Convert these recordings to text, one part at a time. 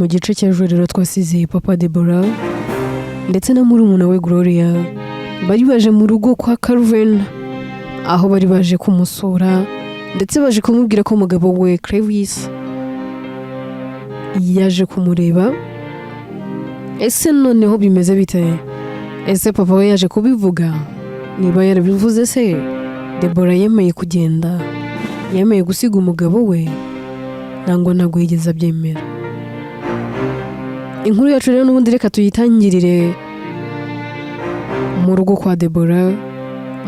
gice cy'ejo rero twasize papa Deborah ndetse na murumuna we Gloria bari baje mu rugo kwa Calvin aho bari baje kumusura ndetse baje kumubwira ko umugabo we Clevis yaje kumureba. Ese noneho bimeze bite? Ese papa we yaje kubivuga? Niba yarabivuze se Deborah yemeye kugenda, yemeye gusiga umugabo we, ntabwo yigeze abyemera. Inkuru yacu rero n'ubundi reka tuyitangirire mu rugo kwa Deborah,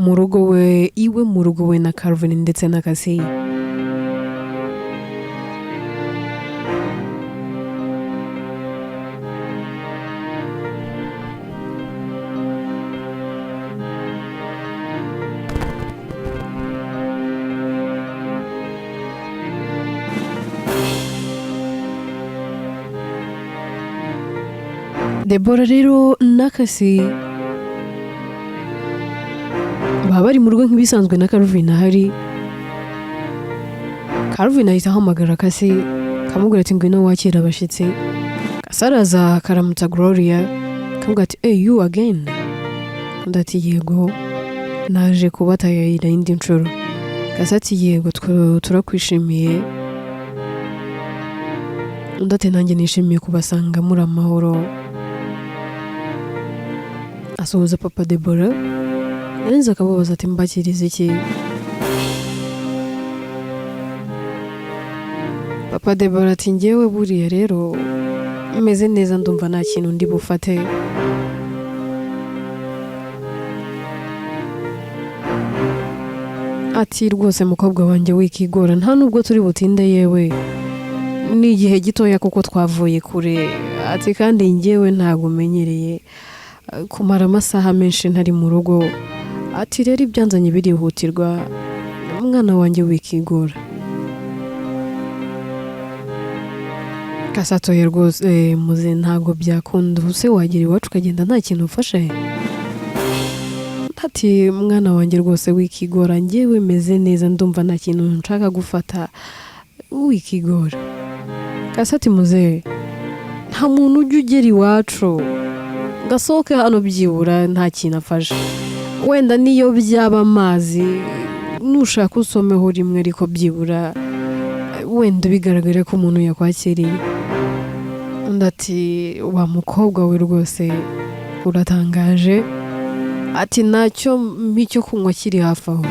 mu rugo we iwe, mu rugo we na Calvin ndetse na Casey. Deborah rero na Casey baba bari mu rugo nk'ibisanzwe na Calvin ahari. Calvin ahita ahamagara Casey kamubwira ati ngwino wakira abashyitsi. Casey araza akaramutsa Gloria kamubwira ati hey you again. Undi ati yego naje kubatayira indi nshuro. Casey ati yego turakwishimiye. Undi ati nanjye nishimiye kubasanga muri amahoro. Asuhuza papa Deborah yarenze akababaza ati mbakirize iki? Papa Deborah ati njyewe buriya rero meze neza, ndumva nta kintu ndi bufate. Ati rwose mukobwa wanjye wikigora, nta nubwo turi butinde, yewe ni igihe gitoya kuko twavuye kure. Ati kandi njyewe ntabwo menyereye kumara amasaha menshi ntari mu rugo. Ati rero ibyanzanye birihutirwa, umwana wanjye wikigora. Kasatoye rwose muze ntabwo byakunda, use wagira iwacu ukagenda nta kintu ufashe. Ati mwana wanjye rwose wikigora, njyewe meze neza, ndumva nta kintu nshaka gufata, wikigora. Kasati muze nta muntu ujya ugera iwacu gasohoke hano byibura nta kintu afashe, wenda niyo byaba amazi nushaka usomeho rimwe, ariko byibura wenda bigaragare ko umuntu yakwakiriye. Undi ati wa mukobwa we rwose uratangaje. Ati nacyo mpicyo kunywa kiri hafi aho.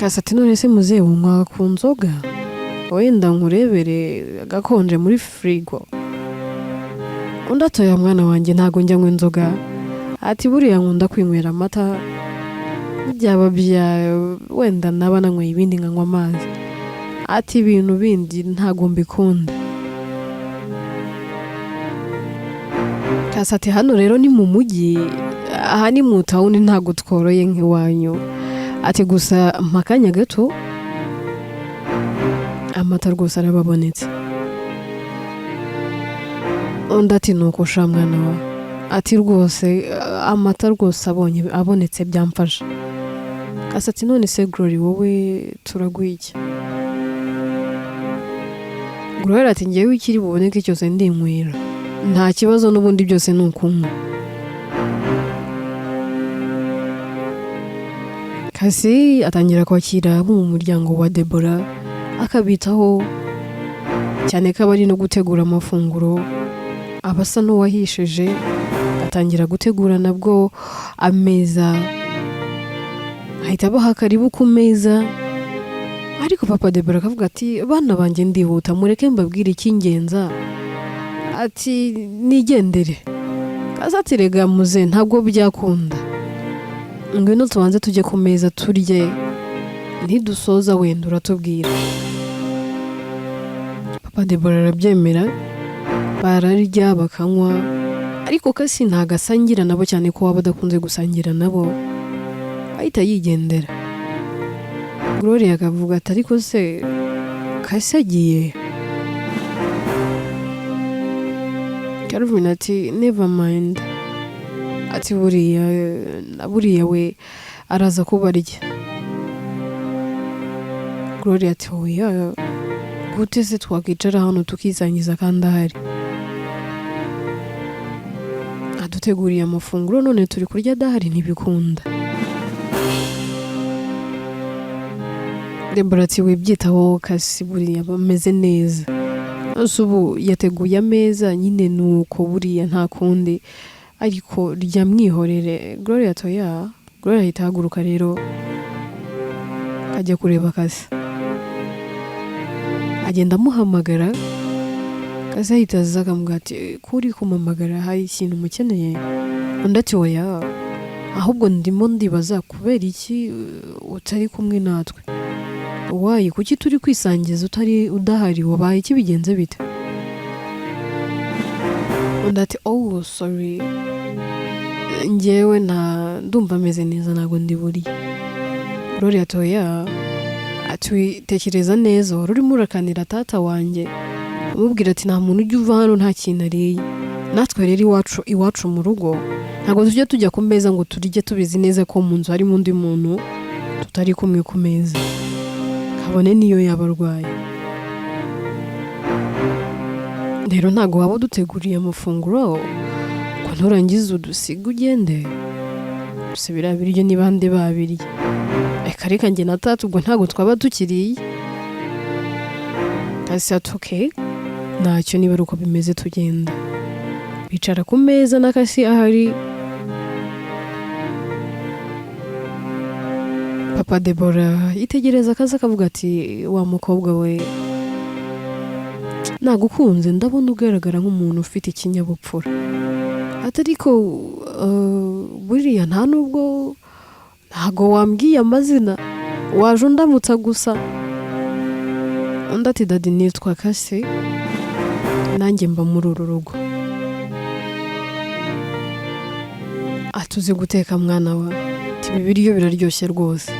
Kasati none se muze unywa ku nzoga? Wenda nkurebere gakonje muri frigo. Undi atoya mwana wanjye ntago njya nywa inzoga. Ati buriya nkunda kwinywera amata, byaba bya wenda naba nanyweye ibindi nkanywa amazi. Ati ibintu bindi ntago mbikunda. Kasati hano rero ni mu mujyi, aha ni mu town, ntago tworoye nk'iwanyu. Ati gusa mpakanya gato amata rwose arababonetse. Undi ati nuko sha mwana wa. Ati rwose amata rwose abonetse byamfasha. Kasati none se Glory wowe turagwiye? Glory ati njyewe ikiri buboneke cyose ndinywera, nta kibazo, n'ubundi byose ni ukunywa. Casey atangira kwakira abo mu muryango wa Deborah akabitaho cyane ko abari no gutegura amafunguro. Abasa n'uwahishije atangira gutegura nabwo ameza, ahita abaha karibu ku meza. Ariko papa Deborah akavuga ati bana banjye ndihuta, mureke mbabwire icy'ingenza. Ati nigendere. Kasati rega muze ntabwo byakunda, ngwino tubanze tujye ku meza turye, ntidusoza wenda uratubwira. Papa Deborah arabyemera, bararya bakanywa. Ariko Casey ntago asangira nabo cyane ko waba adakunze gusangira nabo, ahita yigendera. Gloria akavuga ati ariko se Casey agiye? Calvin ati never mind. Ati buriya we araza kubarya. Gloria ati oya gute se twakicara hano tukizangiza kandi ahari, aduteguriye amafunguro none turi kurya adahari ntibikunda. Debora ati wibyitaho kasi buriya bameze neza, ubu yateguye ameza nyine nuko buriya nta kundi, ariko rya mwihorere. Gloria ati oya. Gloria ahita ahaguruka rero ajya kureba kasi, agenda amuhamagara. Kasi ahita aza akamubwira ati kuri kumamagara hari ikintu mukeneye? Undi ati oya, ahubwo ndimo ndibaza kubera iki utari kumwe natwe, wayi kuki turi kwisangiza utari udahari, wabaye iki bigenze bite? Undi ati oh sorry, njyewe ndumva meze neza ntabwo ndi buriye. Gloria ati oya, ati tekereza neza, wari urimo urakanira tata wanjye amubwira ati nta muntu ujya uva hano nta kintu ariye, natwe rero iwacu mu rugo ntabwo tujya tujya ku meza ngo turye tubizi neza ko mu nzu harimo undi muntu tutari kumwe ku meza, kabone niyo yaba arwaye. Rero ntabwo waba uduteguriye amafunguro ko nturangize udusiga ugende, gusa biriya biryo ni bande babirye? Reka njye na tata ubwo ntabwo twaba tukiriye. Kasi ati okay ntacyo, niba ari uko bimeze tugenda. Bicara ku meza na kasi ahari. Papa Debora yitegereza akazi akavuga ati wa mukobwa we nagukunze, ndabona ugaragara nk'umuntu ufite ikinyabupfura, ariko buriya nta nubwo ntago wambwiye amazina, waje undamutsa gusa. Undi ati dadi nitwa Kasi, nanjye mba muri uru rugo. Atuzi guteka mwana wa, ati ibi biryo biraryoshye rwose,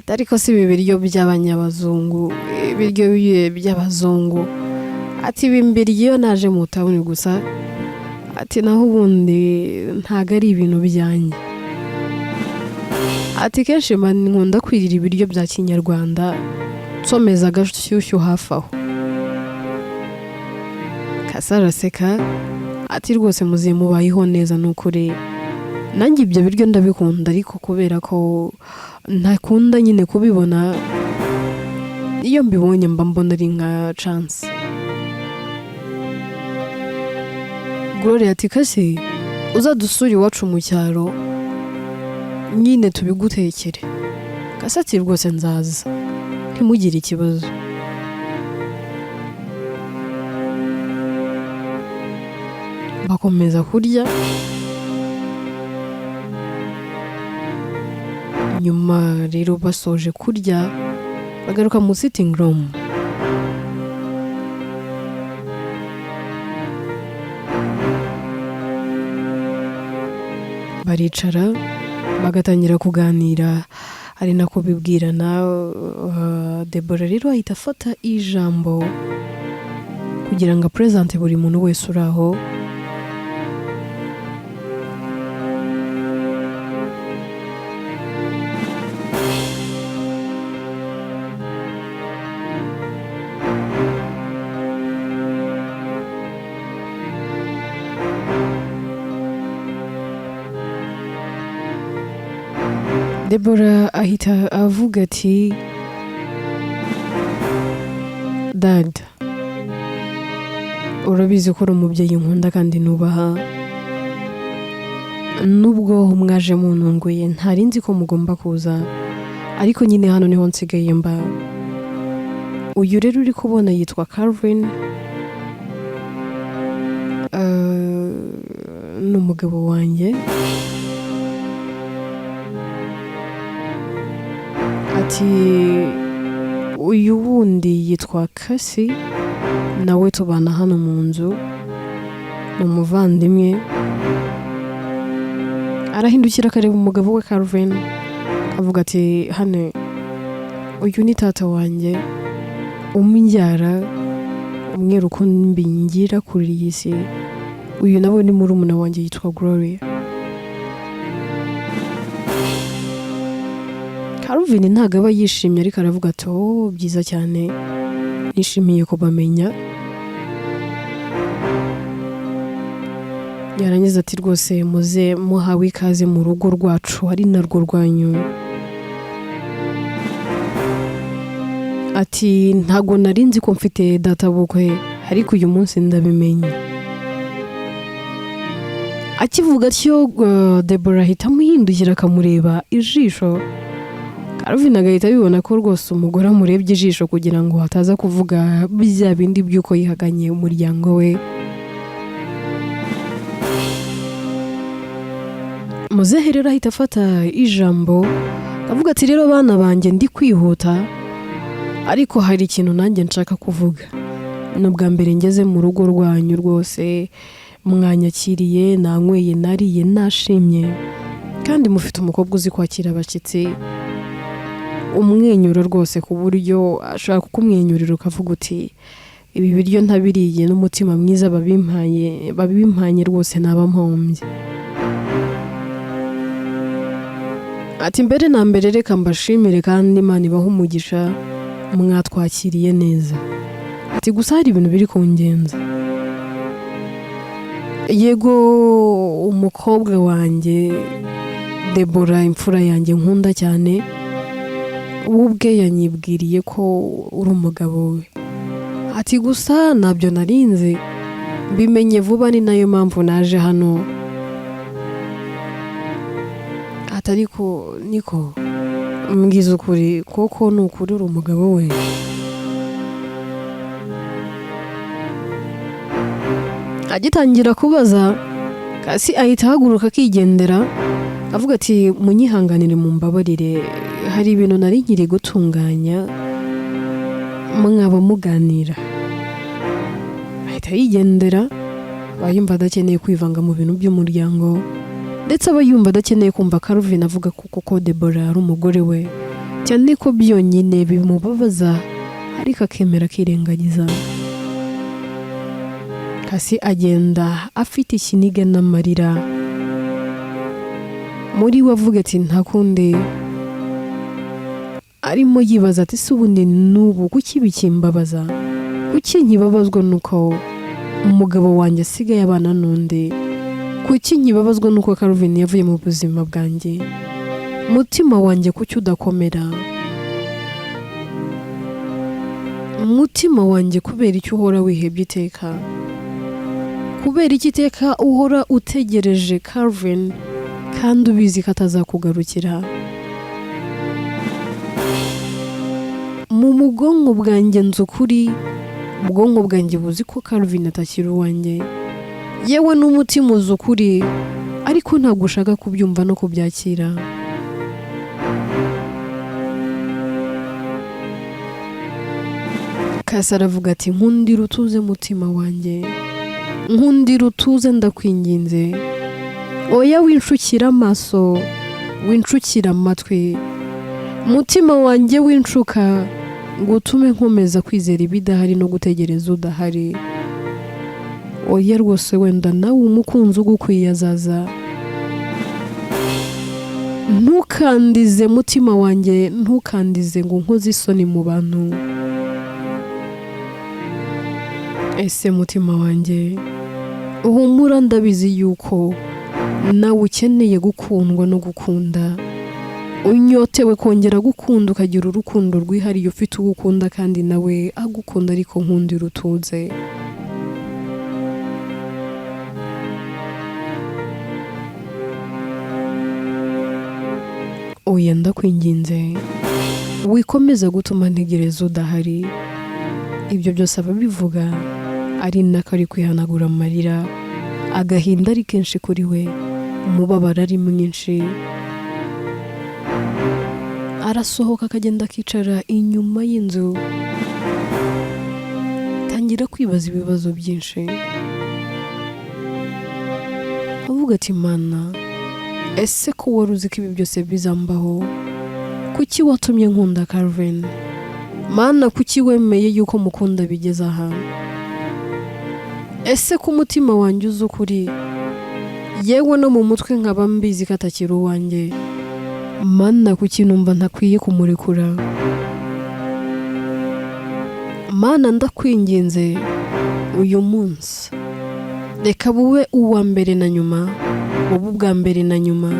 ariko si ibi biryo by'abanyabazungu, ibiryo by'abazungu. Ati ibi mbiryo naje mu tabuni gusa, ati naho ubundi ntago ari ibintu byanjye. Ati kenshi nkunda kwirira ibiryo bya kinyarwanda nsomeza agashyushyu hafi aho. Kasi araseka ati rwose muziye mubayeho neza n'ukuri, nanjye ibyo biryo ndabikunda, ariko kubera ko ntakunda nyine kubibona, iyo mbibonye mba mbona ari nka chance. Gloria ati Kasi uzadusura iwacu mu cyaro nyine tubigutekere. Kasi ati rwose nzaza ntimugire ikibazo. Bakomeza kurya, nyuma rero basoje kurya bagaruka mu sitting room. Baricara bagatangira kuganira, ari nako bibwirana. Debora rero ahita afata ijambo kugira ngo apresente buri muntu wese uri aho. Debora ahita avuga ati dad, urabizi ko uri umubyeyi nkunda kandi nubaha, nubwo mwaje muntunguye ntari nzi ko mugomba kuza, ariko nyine hano niho nsigaye mba. Uyu rero uri kubona yitwa Calvin, n'umugabo wanjye. Ati uyu wundi yitwa Kasi, nawe tubana hano mu nzu, ni umuvandimwe. Arahindukira akareba umugabo we Calvin avuga ati hano uyu ni tata wanjye umbyara, umwe rukumbi ngira kuri iyi si. Uyu nawe ni murumuna wanjye yitwa Gloria. Calvin ntago aba yishimye ariko aravuga ati byiza cyane nishimiye kubamenya. Yarangiza ati rwose muze muhawe ikaze mu rugo rwacu ari narwo rwanyu. Ati ntago narinzi ko mfite data bukwe ariko uyu munsi ndabimenye. Akivuga atyo Deborah ahita amuhindukira akamureba ijisho. Calvin agahita abibona ko rwose umugore amurebye ijisho kugira ngo hataza kuvuga bya bindi by'uko yihaganye umuryango we. Muzehe rero ahita afata ijambo avuga ati rero bana banjye ndi kwihuta ariko hari ikintu nanjye nshaka kuvuga. N'ubwa mbere ngeze mu rugo rwanyu rwose mwanyakiriye, nanyweye, nariye, nashimye kandi mufite umukobwa uzi kwakira abashyitsi, umwenyura rwose ku buryo ashaka kukumwenyurira ukavuga uti ibi biryo ntabiriye n'umutima mwiza babimpanye rwose naba mpombye. Ati mbere na mbere reka mbashimire kandi Imana ibahe umugisha mwatwakiriye neza. Ati gusa hari ibintu biri kungenza. Yego umukobwa wanjye Deborah imfura yanjye nkunda cyane ubwe yanyibwiriye ko uri umugabo we. Ati gusa nabyo narinze bimenye vuba ni nayo mpamvu naje hano. Ariko niko mbwiza ukuri koko ni ukuri uri umugabo we. Agitangira kubaza kasi ahita ahaguruka akigendera avuga ati munyihanganire mumbabarire hari ibintu nari nkiri gutunganya mwaba muganira. Ahita yigendera bayumva adakeneye kwivanga mu bintu by'umuryango ndetse aba yumva adakeneye kumva Calvin avuga ko Deborah ari umugore we cyane ko byonyine bimubabaza ariko akemera akirengagiza. Kasi agenda afite ikiniga n'amarira muri we avuga ati ntakundi arimo yibaza ati se ubundi n'ubu kuki bikimbabaza, kuki nkibabazwa nuko umugabo wanjye asigaye abana n'undi, kuki nkibabazwa nuko Calvin yavuye mu buzima bwanjye, mutima wanjye kuki udakomera, mutima wanjye kubera icyo uhora wihebye iteka, kubera iki iteka uhora utegereje Calvin kandi ubizi ko atazakugarukira. Mu mugongo bwanjye nzi ukuri, ubwonko bwanjye buzi ko Calvin atakiri uwanjye, yewe n'umutima uzi ukuri ariko ntabwo ushaka kubyumva no kubyakira. Kasi aravuga ati nkundira utuze mutima wanjye, nkundira utuze ndakwinginze, oya winshukira amaso, winshukira amatwi, mutima wanjye winshuka ngo utume nkomeza kwizera ibidahari no gutegereza udahari. Oya rwose wenda nawe umukunzi ugukwiye azaza. Ntukandize mutima wanjye, ntukandize ngo nkoze isoni mu bantu. Ese mutima wanjye uhumura, ndabizi yuko nawe ukeneye gukundwa no gukunda, unyotewe kongera gukunda ukagira urukundo rwihariye ufite ugukunda kandi nawe agukunda ariko nkundira utuze. Oya ndakwinginze wikomeza gutuma ntegereza udahari. Ibyo byose ababivuga ari nako ari kwihanagura amarira, agahinda ari kenshi kuri we, umubabaro ari mwinshi. Arasohoka akagenda akicara inyuma y'inzu, tangira kwibaza ibibazo byinshi, avuga ati Mana, ese ko wari uzi ko ibi byose bizambaho, kuki watumye nkunda Calvin? Mana, kuki wemeye yuko mukunda bigeze aha? Ese ko umutima wanjye uzi ukuri, yewe no mu mutwe nkaba mbizi ko atakiri uwanjye, mana kuki numva ntakwiye kumurekura, mana ndakwinginze uyu munsi reka bube uwa mbere na nyuma, bube ubwa mbere na nyuma,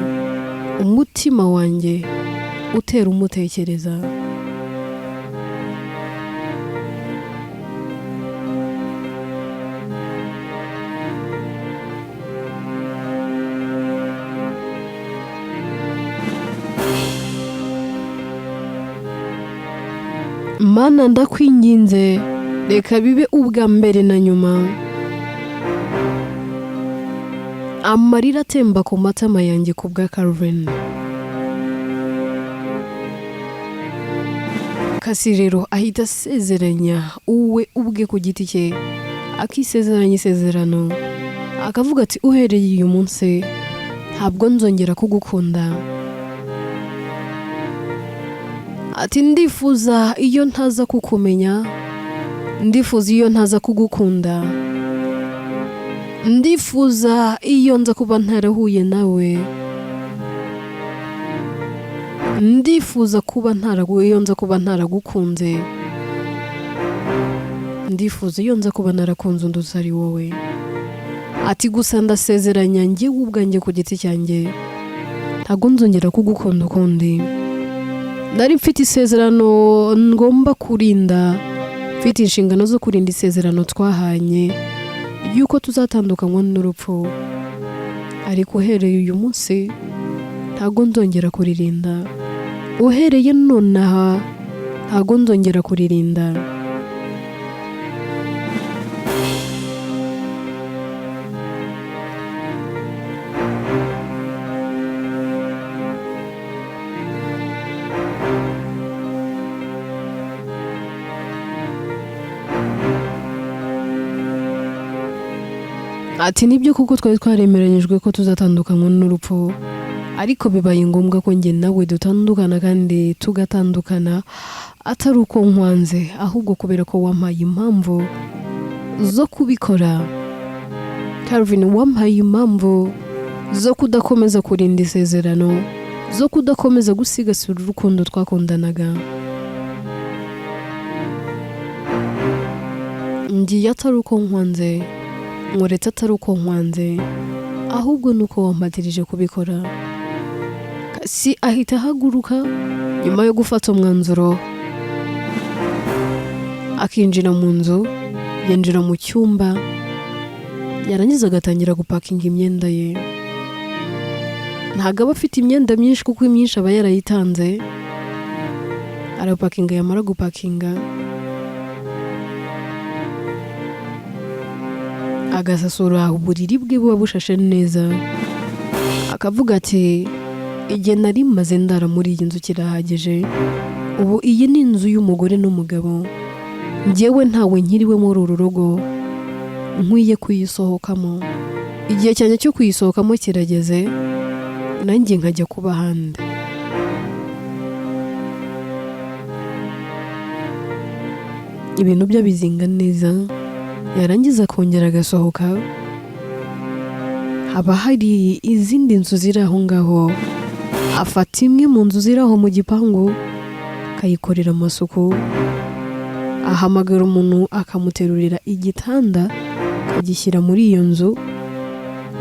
umutima wanjye utera umutekereza. Mana ndakwinginze reka bibe ubwa mbere na nyuma, amarira atemba ku matama yanjye ku bwa Calvin. Kasi rero ahita asezeranya uwe ubwe ku giti cye, akisezeranya isezerano, akavuga ati uhereye uyu munsi ntabwo nzongera kugukunda. Ati ndifuza iyo ntaza kukumenya, ndifuza iyo ntaza kugukunda, ndifuza iyo nza kuba ntarahuye nawe, ndifuza kuba iyo nza kuba ntaragukunze, ndifuza iyo nza kuba narakunze undi utari wowe. Ati gusa ndasezeranya njyewe ubwanjye ku giti cyanjye ntabwo nzongera kugukunda ukundi. Nari mfite isezerano ngomba kurinda, mfite inshingano zo kurinda isezerano twahanye yuko tuzatandukanywa n'urupfu, ariko uhereye uyu munsi ntabwo nzongera kuririnda, uhereye nonaha ntabwo nzongera kuririnda. Ati nibyo kuko twari twaremeranyijwe ko tuzatandukanywa n'urupfu, ariko bibaye ngombwa ko njye nawe dutandukana, kandi tugatandukana atari uko nkwanze, ahubwo kubera ko wampaye impamvu zo kubikora. Calvin, wampaye impamvu zo kudakomeza kurinda isezerano, zo kudakomeza gusigasira urukundo twakundanaga. Ngiye atari uko nkwanze, nkuretse atari uko nkwanze, ahubwo nuko wampatirije kubikora. Kasi ahita ahaguruka nyuma yo gufata umwanzuro, akinjira mu nzu, yinjira mu cyumba, yarangiza agatangira gupakinga imyenda ye. Ntabwo aba afite imyenda myinshi kuko imyinshi aba yarayitanze. Arapakinga, yamara gupakinga agasasura uburiri bwe buba bushashe neza, akavuga ati igihe nari maze ndara muri iyi nzu kirahagije, ubu iyi ni inzu y'umugore n'umugabo, njyewe ntawe nkiriwe muri uru rugo, nkwiye kuyisohokamo. Igihe cyanjye cyo kuyisohokamo kirageze, nanjye nkajya kuba ahandi. Ibintu bye bizinga neza, yarangiza akongera agasohoka. Haba hari izindi nzu ziri aho ngaho, afata imwe mu nzu ziri aho mu gipangu akayikorera amasuku, ahamagara umuntu akamuterurira igitanda akagishyira muri iyo nzu.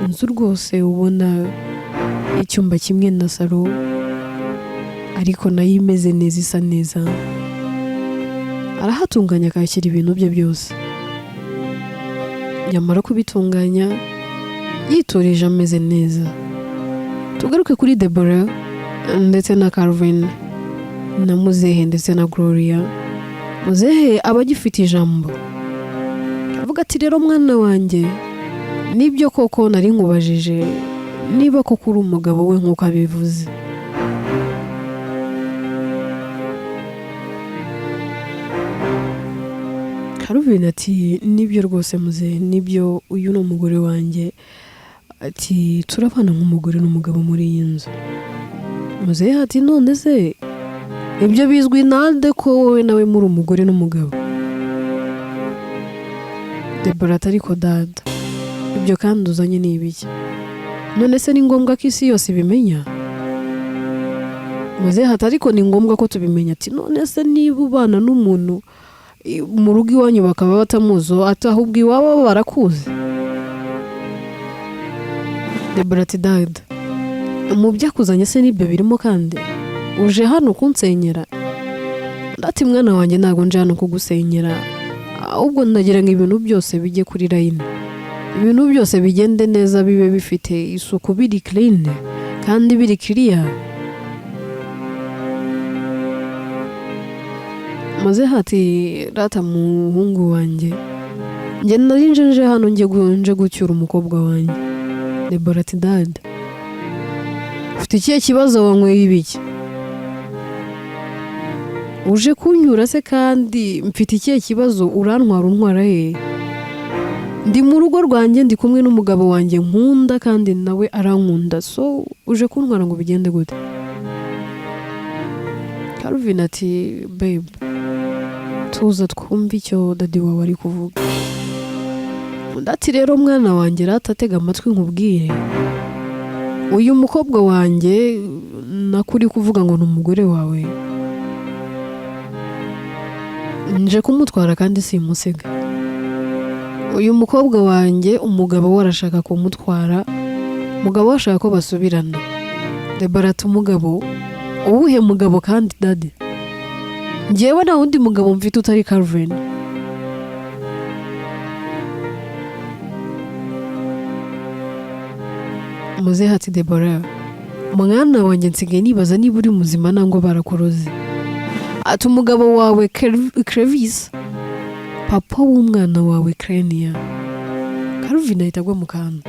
Inzu rwose ubona icyumba kimwe na salo, ariko nayo imeze neza, isa neza. Arahatunganya akashyira ibintu bye byose, yamara kubitunganya yitoreje ameze neza. Tugaruke kuri Deborah ndetse na Calvin na Muzehe ndetse na Gloria. Muzehe aba agifite ijambo, avuga ati rero mwana wanjye, nibyo koko nari nkubajije niba koko uri umugabo we nk'uko abivuze. Calvin ati nibyo rwose Muzehe, nibyo, uyu ni umugore wanjye. Ati turabana nk'umugore n'umugabo muri iyi nzu. Muzehe ati none se ibyo bizwi nande ko wowe nawe muri umugore n'umugabo? Deborah ati ariko dada, ibyo kandi uzanye ni ibiki? None se ni ngombwa ko isi yose ibimenya? muzehe ati ariko ni ngombwa ko tubimenya. Ati none se niba ubana n'umuntu mu rugo iwanyu bakaba batamuzo, ati ahubwo iwabo barakuzi. Debora ati dad, mu byakuzanye se nibyo birimo kandi uje hano kunsenyera? Ati mwana wanjye ntabwo nje hano kugusenyera, ahubwo ndagira ngo ibintu byose bijye kuri line, ibintu byose bigende neza, bibe bifite isuku, biri clean kandi biri clear. Muzehe ati rata muhungu wanjye, njye nari nje hano nje gucyura umukobwa wanjye. Debora ati dad, ufite ikihe kibazo, wanyweye ibiki? Uje kunyura se kandi mfite ikihe kibazo, untwara he? Ndi mu rugo rwanjye, ndi kumwe n'umugabo wanjye nkunda kandi nawe arankunda, so uje kuntwara ngo bigende gute? Calvin ati babe, tuza twumve icyo dadi wawe ari kuvuga. Ati rero mwana wanjye ratatega amatwi nkubwire, uyu mukobwa wanjye nakuri kuvuga ngo ni umugore wawe, nje kumutwara kandi simusiga. Uyu mukobwa wanjye umugabo we arashaka kumutwara, umugabo we ashaka ko basubirana. Debora ati umugabo? Uwuhe mugabo kandi dadi? Njyewe nta wundi mugabo mfite utari Calvin. Muzehe ati Debora, mwana wanjye nsigaye nibaza niba uri muzima nangwa barakoroze. Ati umugabo wawe Crevis, papa w'umwana wawe Crania. Calvin ahita agwa mu kantu.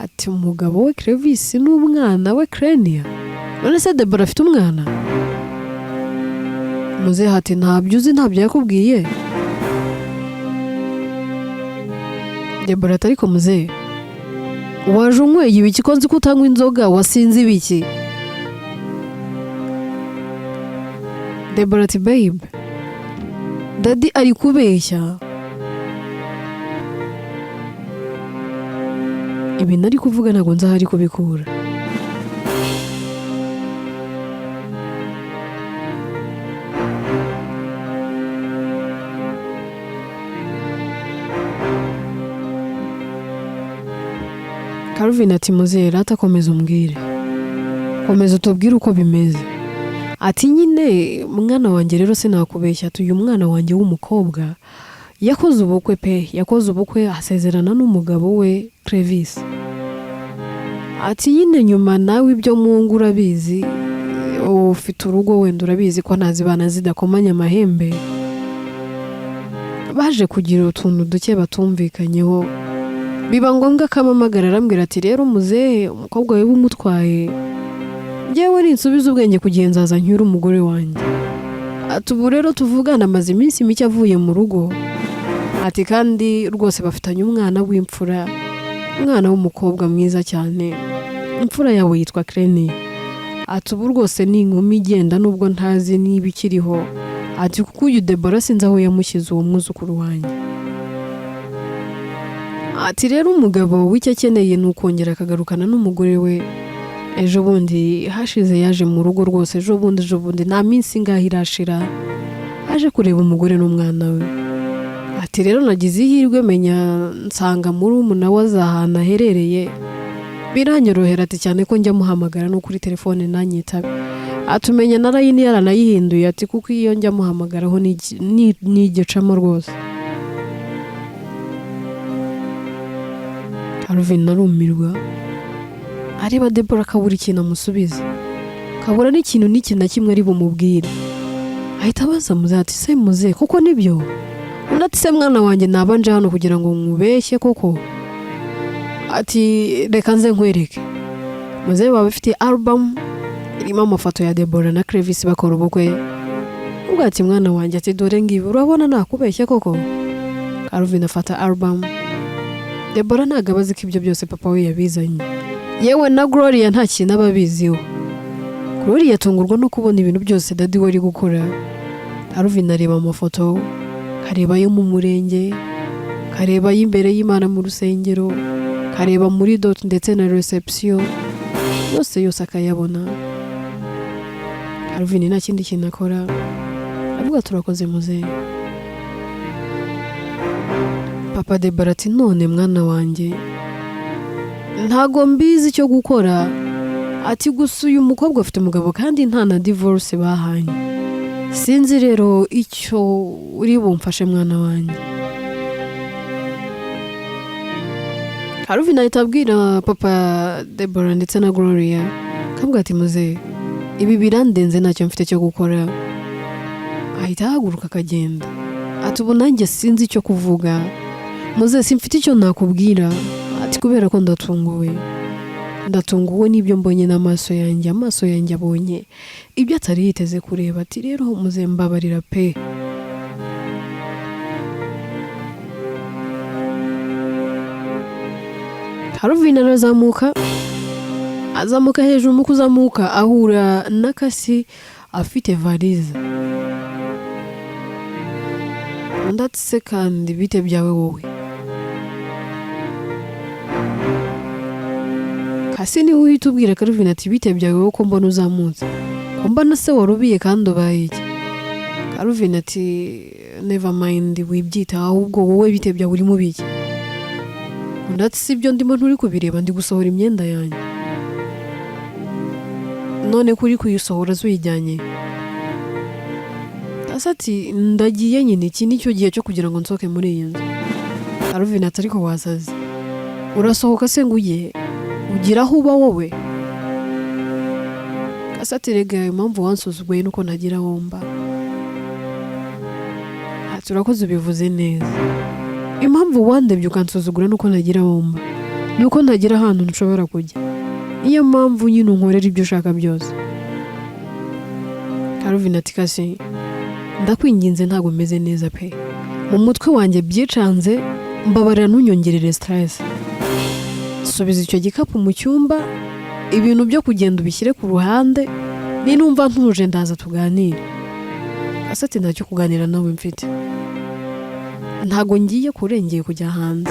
Ati umugabo we Crevis n'umwana we Crania? None se Debora afite umwana? Muzehe ati ntabyo uzi, ntabyo yakubwiye? Debora ati ariko muzehe, waje unyweye ibiki ko nzi ko utanywa inzoga, wasinze ibiki? Debora ati babe, dadi ari kubeshya. Ibintu ari kuvuga ntabwo nzi aho ari kubikura. Calvin ati muzehe rata komeza umbwire, komeza utubwire uko bimeze. Ati nyine mwana wanjye rero sinakubeshya, ati uyu mwana wanjye w'umukobwa yakoze ubukwe pe, yakoze ubukwe asezerana n'umugabo we Crevis. Ati nyine nyuma nawe ibyo mungu urabizi, ufite urugo wenda urabizi ko ntazibana zidakomanya amahembe, baje kugira utuntu duke batumvikanyeho, biba ngombwa kamamagara arambwira ati rero muzehe umukobwa we umutwaye, njyewe ninsubiza ubwenge kugihe nzaza ncyure umugore wanjye. Ati ubu rero tuvugana amaze iminsi mike avuye mu rugo, ati kandi rwose bafitanye umwana w'imfura, umwana w'umukobwa mwiza cyane, imfura yawe yitwa Crania. Ati ubu rwose ni inkumi igenda nubwo ntazi niba ikiriho, ati kuko uyu Debora sinzi aho yamushyize uwo mwuzukuru wanjye. Ati rero umugabo w'icyo akeneye ni ukongera akagarukana n'umugore we. Ejo bundi hashize yaje mu rugo rwose, ejo bundi nta minsi ngaho irashira, aje kureba umugore n'umwana we. Ati rero nagize ihirwe menya nsanga muri umuna we azahana aherereye, biranyorohera ati cyane ko njya muhamagara no kuri telefone nanyitabe. Atumenya na line yaranayihinduye, ati kuko iyo njya muhamagaraho nigecamo rwose. Calvin narumirwa, areba Debora akabura ikintu amusubiza, kabura n'ikintu na kimwe ari bumubwire. Ahita abaza muzehe ati se muzehe koko nibyo? Undi ati se mwana wanjye naba nje hano kugira ngo nkubeshye koko? Ati reka nze nkwereke. Muzehe baba bafite album irimo amafoto ya Debora na Crevis bakora ubukwe. Ubwo ati mwana wanjye, ati dore ngibi urabona nakubeshye koko? Calvin afata album. Debora ntabwo abazi ko ibyo byose papa we yabizanye, yewe na Gloria nta kintu aba abiziho. Gloria atungurwa no kubona ibintu byose dadi we ari gukora. Calvin areba amafoto, kareba yo mu murenge, kareba y'imbere y'Imana mu rusengero, kareba muri dot ndetse na reception, yose akayabona. Calvin nta kindi kintu akora avuga turakoze muzehe. Papa Debora ati none mwana wanjye ntago mbizi icyo gukora, ati gusa uyu mukobwa afite umugabo kandi nta na divorce bahanye, sinzi rero icyo uri bumfashe mwana wanjye. Calvin ahita abwira Papa Debora ndetse na Gloria kavuga ati muzehe ibi birandenze ntacyo mfite cyo gukora. Ahita ahaguruka akagenda ati ubu nanjye sinzi icyo kuvuga muzehe, simfite icyo nakubwira, ati kubera ko ndatunguwe n'ibyo mbonye n'amaso yanjye abonye ibyo atari yiteze kureba. Ati rero muzehe mbabarira pe. Calvin azamuka hejuru, mu kuzamuka ahura n'akasi afite varize. Undi ati se kandi bite byawe wowe? Kasi niwe uhita ubwira Calvin ati bite byawe wowe ko mbona uzamutse, ko mbona se warubiye kandi ubaye iki? Calvin ati never mind wibyita, ahubwo wowe bite byawe uri mu biki? Undi ati si ibyo ndimo nturi kubireba, ndi gusohora imyenda yanjye. None kuri kuyisohora zuyijyanye? Ati ndagiye nyine, iki nicyo gihe cyo kugira ngo nsohoke muri iyi nzu. Calvin ati ariko wasaze, urasohoka se ngo ugira aho uba wowe? Ati rega impamvu wansuzuguye nuko ntagira aho mba. Ati urakoze ubivuze neza, impamvu wandebye ukansuzugura nuko ntagira aho mba, nuko ntagira ahantu nshobora kujya, niyo mpamvu nyine unkorera ibyo ushaka byose. Calvin ati kasi ndakwinginze ntabwo meze neza pe, mu mutwe wanjye byicanze, mbabarira ntunyongerere stress. Subiza icyo gikapu mu cyumba, ibintu byo kugenda ubishyire ku ruhande, ninumva ntuje ndaza tuganire. Ati ntacyo kuganira nawe mfite, ntago ngiye kurengeye kujya hanze,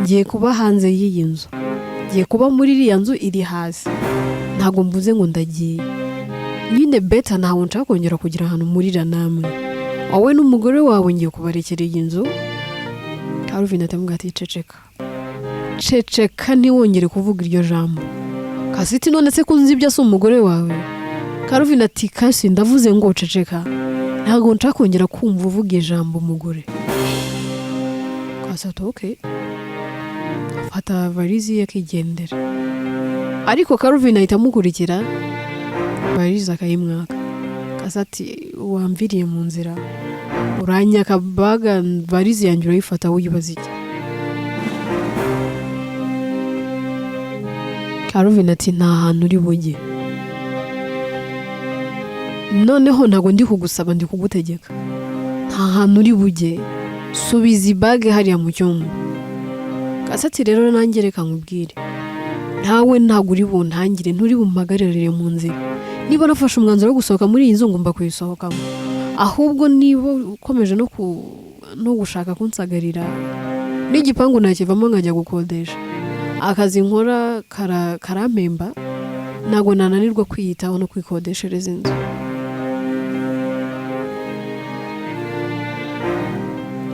ngiye kuba hanze y'iyi nzu, ngiye kuba muri iriya nzu iri hasi, ntago mvuze ngo ndagiye nyine beta, ntawe nshaka kongera kugira ahantu murira namwe, wowe n'umugore wawe ngiye kubarekera iyi nzu. Calvin atamuga ati ceceka ntiwongere kuvuga iryo jambo. Kasiti none se kunzi ibyo ase umugore wawe? Calvin ati kasi ndavuze ngo ceceka, ntago nshaka kongera kumva uvuga ijambo umugore. Kasati okay, afata varize ye akigendera, ariko Calvin ahita amukurikira, varize akayimwaka. Kasati wamviriye mu nzira, uranyaka baga varize yanjye urayifata wibaza iki? Calvin ati nta hantu uri bujye, noneho ntago ndi kugusaba ndi kugutegeka, nta hantu uri bujye, subiza ibage hariya mu cyumba. Kasati rero nanjye reka nkubwire, ntawe ntago uri buntangire, nturi bumpagararire mu nzira. Niba nafashe umwanzuro wo gusohoka muri iyi nzu ngomba kuyisohokamo, ahubwo niba ukomeje no gushaka kunsagarira, n'igipangu nakivamo nkajya gukodesha, akazi nkora karampemba, ntago nananirwa kwiyitaho no kwikodeshereza inzu.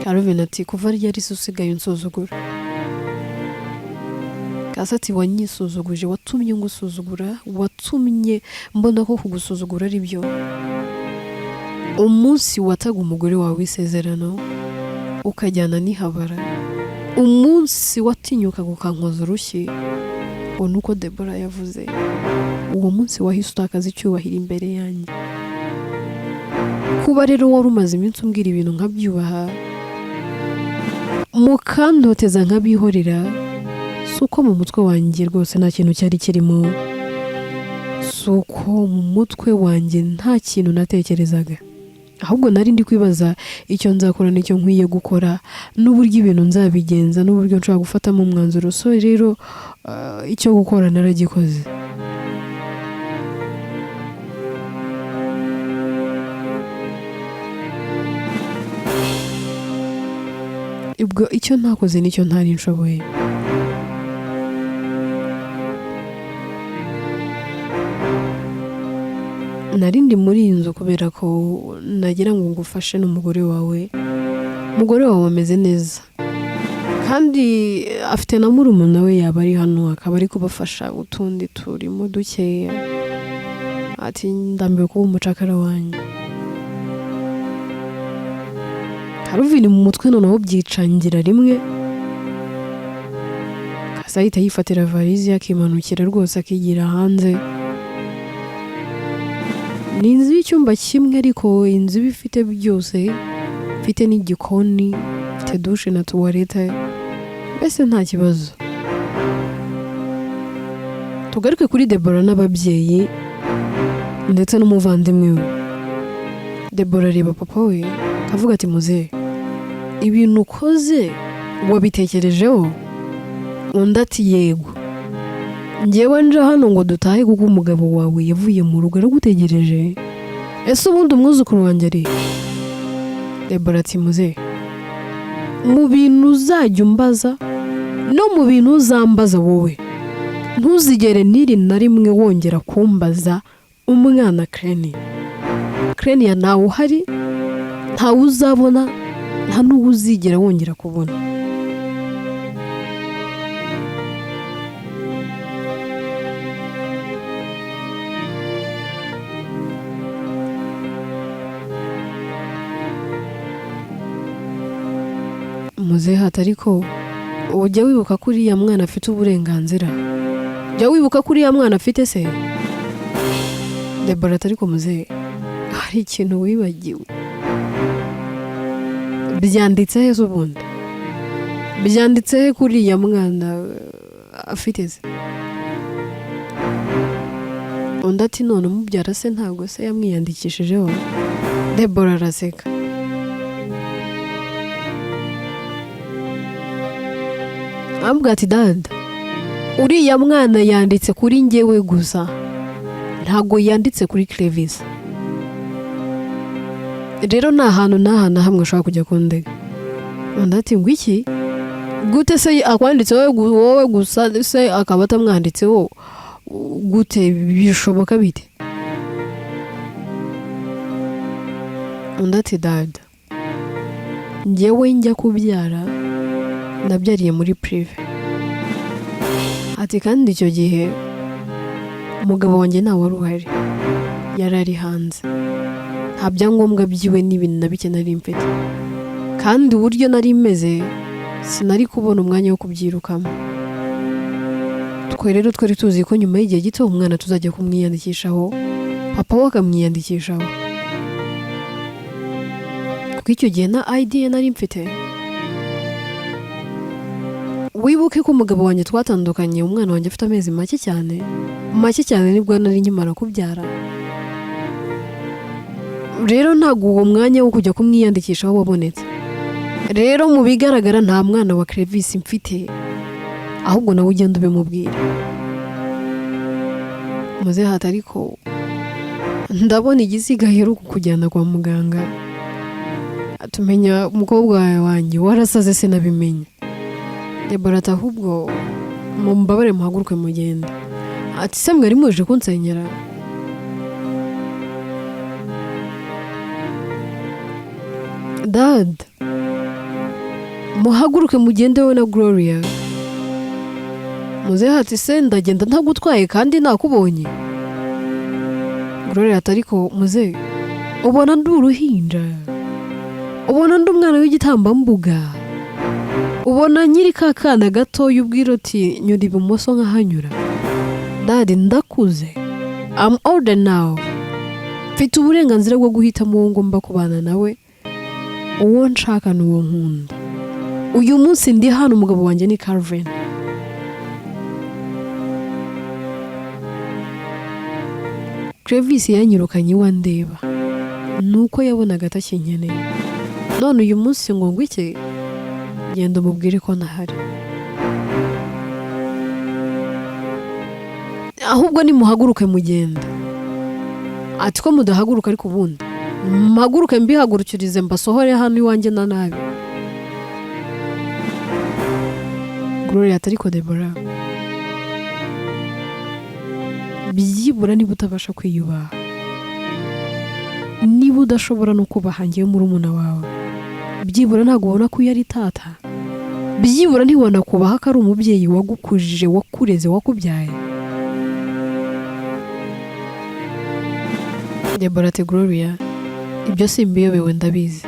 Calvin ati kuva ryari se usigaye unsuzugura? Kasati wanyisuzuguje, watumye ngusuzugura, watumye mbona ko kugusuzugura ari byo. Umunsi wataga umugore wawe w'isezerano ukajyana n'ihabara, umunsi watinyuka gukankoza urushyi, uwo nuko Debora yavuze, uwo munsi wahise utakaza icyubahiro imbere yanjye. Kuba rero wari umaze iminsi umbwira ibintu nkabyubaha, mukandoteza nkabihorera, suko mu mutwe wanjye rwose nta kintu cyari kirimo, suko mu mutwe wanjye nta kintu natekerezaga, ahubwo nari ndi kwibaza icyo nzakora n'icyo nkwiye gukora, n'uburyo ibintu nzabigenza, n'uburyo nshobora gufatamo umwanzuro. So rero icyo gukora naragikoze. Ubwo icyo ntakoze nicyo ntari nshoboye. narindi muri iyi nzu kubera ko nagira ngo ngufashe n'umugore wawe. Umugore wawe ameze neza kandi afite na murumuna we yaba ari hano akaba ari kubafasha utundi turimo dukeya. Ati ndambiwe kuba umucakara wanyu. Haruvini mu mutwe noneho byicangira rimwe, kazahita yifatira varize akimanukira rwose akigira hanze. Ni inzu y'icyumba kimwe ariko inzu iba ifite byose, ifite n'igikoni, ifite dushe na tuwarete, mbese nta kibazo. Tugaruke kuri Debora n'ababyeyi ndetse n'umuvandimwe we. Debora areba papa we akavuga ati muzehe, ibintu ukoze wabitekerejeho? Undi ati yego, njyewe nje hano ngo dutahe kuko umugabo wawe yavuye mu rugo aragutegereje. Ese ubundi umwuzukuru wanjye ari? Debora ati muzehe, mu bintu uzajya umbaza no mu bintu uzambaza wowe, ntuzigere n'iri na rimwe wongera kumbaza umwana Krenia ntawe uhari, ntawe uzabona, nta n'uwo uzigera wongera kubona. Muzehe ati ariko ujya wibuka ko uriya mwana afite uburenganzira? Jya wibuka ko uriya mwana afite se? Debora ati ariko muzehe, hari ikintu wibagiwe. Byanditse he ubundi? Byanditse he kuri uriya mwana afite se? Undi ati none umubyara se ntabwo se yamwiyandikishijeho? Debora araseka. Ambwa ati dada, uriya mwana yanditse kuri njyewe gusa, ntago yanditse kuri Clevis. Rero nta hantu na hamwe ushobora kujya kundega. Undi ati ngo iki? Gute se akwanditse wowe gusa se akaba atamwanditseho? Gute bishoboka bite? Undi ati dada, njyewe njya kubyara nabyariye muri prive. Ati kandi icyo gihe umugabo wanjye ntawe wari uhari, yari ari hanze, nta byangombwa byiwe n'ibintu na bike nari mfite, kandi uburyo nari meze sinari kubona umwanya wo kubyirukamo. Twe rero twari tuzi ko nyuma y'igihe gito umwana tuzajya kumwiyandikishaho, papa we akamwiyandikishaho, kuko icyo gihe na ID nari mfite. Wibuke ko umugabo wanjye twatandukanye umwana wanjye afite amezi make cyane nibwo nari nkimara kubyara. Rero ntago uwo mwanya wo kujya kumwiyandikishaho wabonetse. Rero mu bigaragara nta mwana wa Clevis mfite, ahubwo nawe ugenda ubimubwira. Muzehe ati ariko ndabona igisigaye ari ukujyana kwa muganga, atumenya umukobwa wanjye warasaze se nabimenye. Debora ati ahubwo mumbabare muhaguruke mugende. Ati se mwari muje kunsenyera? Dad, muhaguruke mugende we na Gloria. Muzehe ati se ndagenda ntagutwaye kandi nakubonye? Gloria ati ariko muzehe, ubona ndi uruhinja, ubona ndi umwana w'igitambambuga, ubona nyiri ka kana gato y'ubwira uti nyura ibumoso nkahanyura. Dad, ndakuze, I'm older now, mfite uburenganzira bwo guhitamo uwo ngomba kubana nawe, uwo nshaka n'uwo nkunda. Uyu munsi ndi hano, umugabo wanjye ni Calvin. Clevis yanyirukanye iwe andeba, nuko yabonaga atakinkeneye. None uyu munsi ngo ngwike, genda umubwire ko ntahari. Ahubwo nimuhaguruke mugenda. Ati ko mudahaguruka ariko ubundi mpaguruke mbihagurukirize mbasohore hano iwanjye na nabi. Gloria ati ariko Debora, byibura niba utabasha kwiyubaha niba udashobora no kubaha njyewe murumuna wawe, byibura ntabwo ubona ko iyo ari tata, byibura ntiwona kubaha ko ari umubyeyi wagukujije, wakureze, wakubyaye. Deborah ati Gloria, ibyo simbiyobewe ndabizi,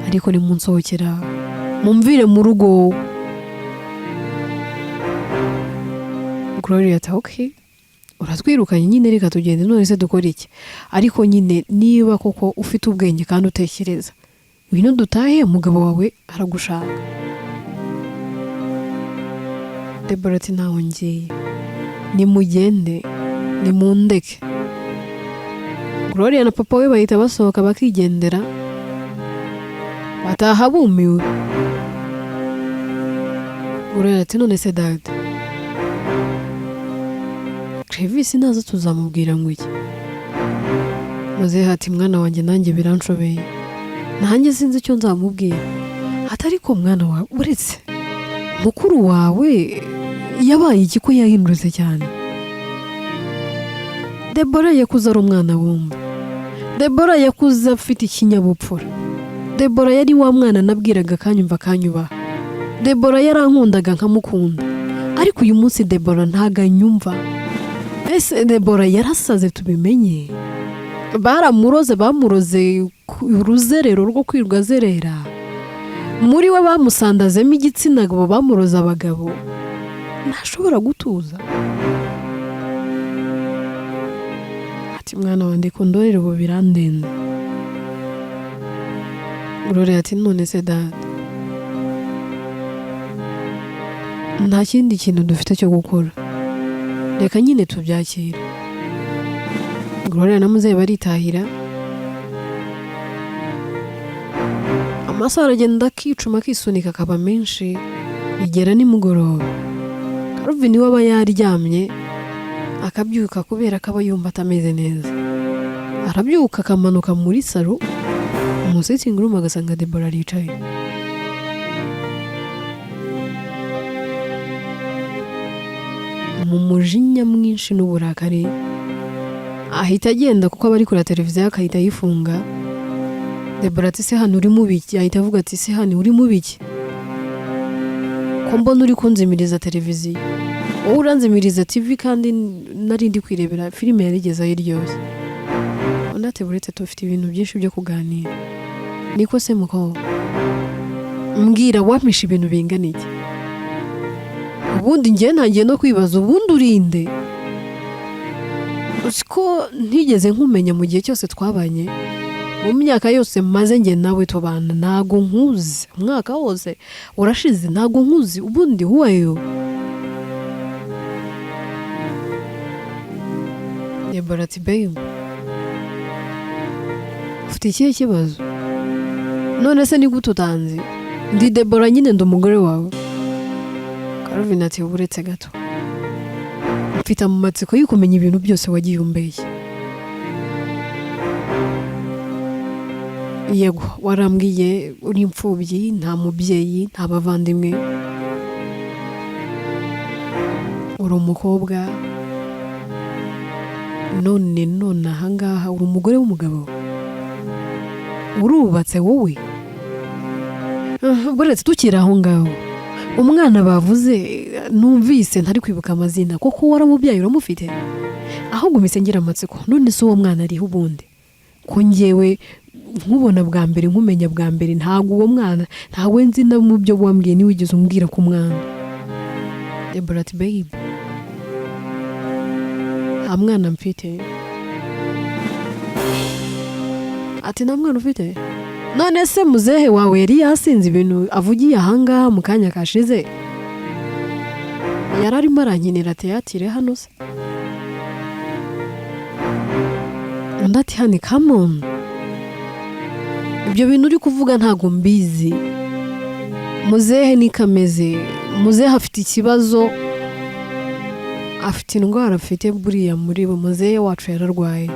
ariko nimunsohokera mumvire mu rugo. Gloria ati okay, uratwirukanye nyine, reka tugende, none se dukora iki? Ariko nyine niba koko ufite ubwenge kandi utekereza, ngwino dutahe, umugabo wawe aragushaka. Deborah ati ntaho ngiye, nimugende, nimundeke. Gloria na papa we bahita basohoka bakigendera, bataha bumiwe. Gloria ati none se dad, Travis naza tuzamubwira ngo iki? Muzehe ati mwana wanjye nanjye biranshobeye, nanjye sinzi icyo nzamubwira. Atari ko mwana wawe uretse mukuru wawe yabaye iki ko yahindutse cyane? Deborah yakuze ari umwana wumva, Deborah yakuze afite ikinyabupfura, Deborah yari wa mwana nabwiraga kanyumva kanyubaha, Deborah yarankundaga nkamukunda. Ariko uyu munsi Deborah ntaganyumva. Ese Deborah yarasaze tubimenye? Baramuroze, bamuroze uruzerero rwo kwirwa zerera, muri we bamusandazemo igitsina gabo, bamuroza abagabo, ntashobora gutuza. Ati mwana wande kundorera ubu birandenze. Gloria ati none se dad, nta kindi kintu dufite cyo gukora, reka nyine tubyakira. Gloria na muzehe baritahira. Amasaha aragenda akicuma akisunika akaba menshi, bigera nimugoroba. Calvin we aba yaryamye akabyuka kubera ko aba yumva atameze neza. Arabyuka akamanuka muri salo, mu sitting room agasanga Deborah aricaye. Mu mujinya mwinshi n'uburakari ahita agenda kuko aba ari kuri televiziyo, akahita yifunga. Deborah ati se hano uri mu biki? Ahita avuga ati se hano uri mu biki? Ko mbona uri kunzimiriza televiziyo, wowe uranzimiriza TV kandi nari ndi kwirebera filime yarigeze ayiryoshye. Undi ati buretse tufite ibintu byinshi byo kuganira. Niko se muko mbwira wampisha ibintu bingana iki? Ubundi njye ntagiye no kwibaza ubundi urinde. Usiko ntigeze nkumenya mu gihe cyose twabanye, mu myaka yose maze njye nawe tubana, ntago nkuzi. Umwaka wose urashize ntago nkuzi, ubundi huwayo. Deborah ati babe, ufite ikihe kibazo? None se ni gute utanzi? Ndi Deborah nyine, ndi umugore wawe. Calvin ati uretse gato, mfite mu matsiko yo kumenya ibintu byose wagiye umbeshya. Yego, warambwiye uri imfubyi, nta mubyeyi, nta bavandimwe, uri umukobwa, none ahangaha uri umugore w'umugabo, urubatse wowe. Buretse tukiri aho ngaho, umwana bavuze numvise ntari kwibuka amazina, koko waramubyaye uramufite? Ahubwo mise ngira amatsiko, none se uwo mwana ariho ubundi? Ko njyewe nkubona bwa mbere, nkumenya bwa mbere, ntago uwo mwana ntawe nzi na mu byo wambwiye ni wigeze umbwira ku mwana. Deborah ati babe, nta mwana mfite. Ati nta mwana ufite? None se muzehe wawe yari yasinze ibintu avugiye ahangaha mu kanya kashize? Yari arimo arankinira teatire hano se? Undi ati hani come on, ibyo bintu uri kuvuga ntago mbizi. Muzehe ni kameze, muzehe afite ikibazo, afite indwara afite buriya muri bo. Muzehe wacu yararwaye,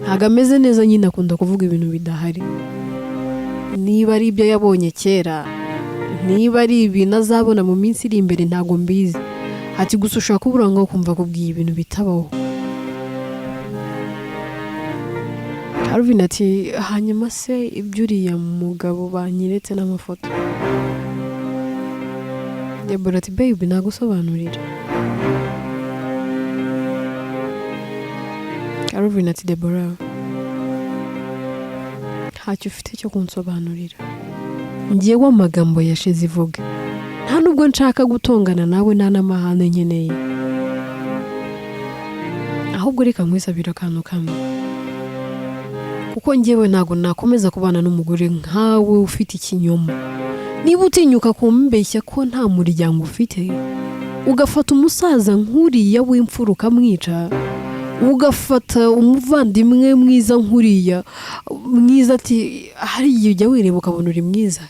ntago ameze neza nyine, akunda kuvuga ibintu bidahari. Niba ari ibyo yabonye kera, niba ari ibintu azabona mu minsi iri imbere, ntago mbizi. Ati gusa ushaka uburanga kumva kubwiye ibintu bitabaho. Alvin ati hanyuma se ibyo uriya mugabo banyeretse n'amafoto. Debora ati baby nagusobanurira. Alvin ati Debora ntacyo ufite cyo kunsobanurira. Ngiyewe amagambo yashize ivuga. Nta nubwo nshaka gutongana nawe nta n'amahane nkeneye. Ahubwo reka nkwisabira akantu kamwe. Kuko ngewe ntago nakomeza kubana n'umugore nkawe ufite ikinyoma. Niba utinyuka kumbeshya ko nta muryango ufite, ugafata umusaza nkuriya w'imfura ukamwica, ugafata umuvandimwe mwiza nkuriya mwiza ati hari igihe ujya wireba ukabona uri mwiza,